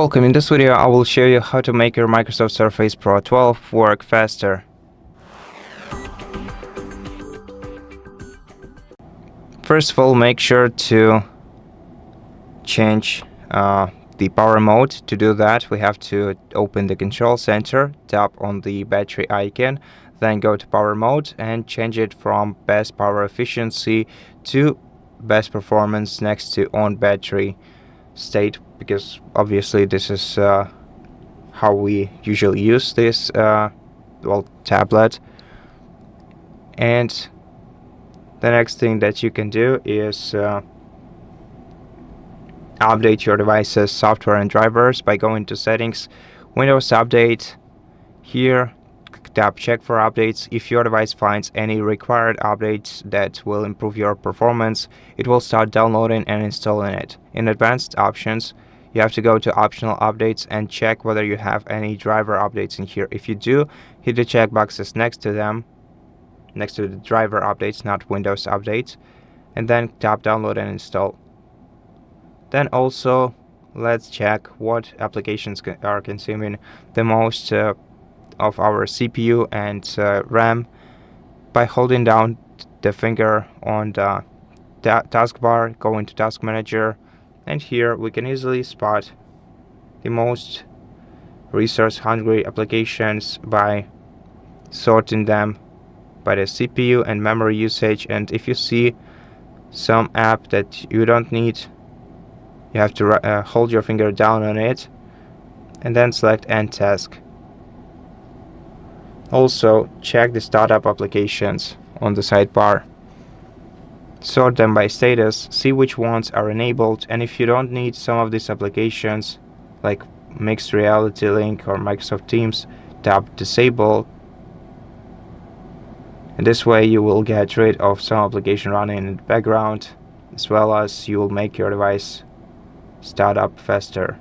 Welcome. In this video I will show you how to make your Microsoft Surface Pro 12 work faster. First of all, make sure to change the power mode. To do that, we have to open the control center, tap on the battery icon, then go to power mode and change it from best power efficiency to best performance next to on battery state, because obviously this is how we usually use this tablet. And the next thing that you can do is update your device's software and drivers by going to settings, Windows Update. Here tap check for updates. If your device finds any required updates that will improve your performance, it will start downloading and installing it. In advanced options, you have to go to optional updates and check whether you have any driver updates in here. If you do, hit the check boxes next to them, next to the driver updates, not Windows updates, and then tap download and install. Then also let's check what applications are consuming the most of our CPU and RAM by holding down the finger on the taskbar, go into Task Manager, and here we can easily spot the most resource-hungry applications by sorting them by the CPU and memory usage. And if you see some app that you don't need, you have to hold your finger down on it and then select End Task. Also, check the startup applications on the sidebar. Sort them by status, see which ones are enabled, and if you don't need some of these applications, like Mixed Reality Link or Microsoft Teams, tap Disable. And this way you will get rid of some application running in the background, as well as you will make your device start up faster.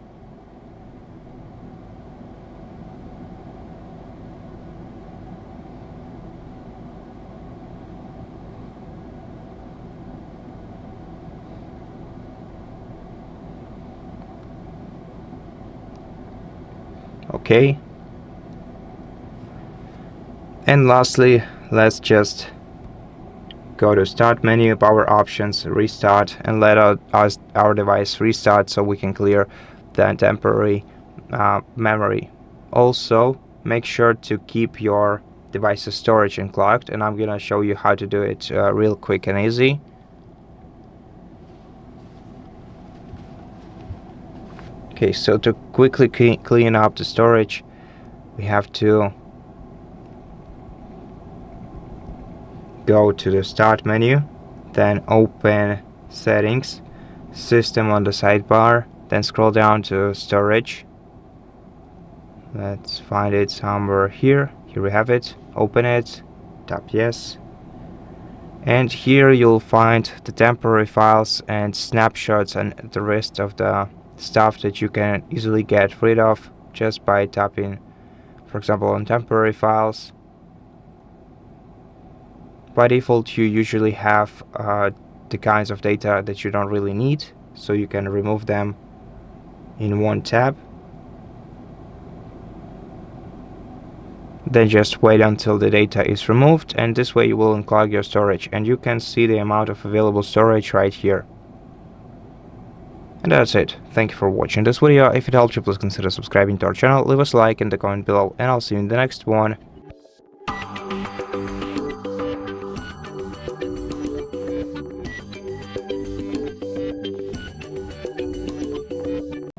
Okay. And lastly, let's just go to Start menu, Power Options, Restart, and let our device restart so we can clear the temporary memory. Also, make sure to keep your device's storage unclogged, and I'm gonna show you how to do it real quick and easy. Okay, so to quickly clean up the storage, we have to go to the Start menu, then open Settings, System on the sidebar, then scroll down to Storage. Let's find it somewhere here. Here we have it. Open it, tap Yes. And here you'll find the temporary files and snapshots and the rest of the stuff that you can easily get rid of just by tapping, for example, on temporary files. By default, you usually have the kinds of data that you don't really need, so you can remove them in one tab. Then just wait until the data is removed, and this way you will unclog your storage, and you can see the amount of available storage right here. And that's it. Thank you for watching this video. If it helped you, please consider subscribing to our channel, leave us a like in the comment below, and I'll see you in the next one.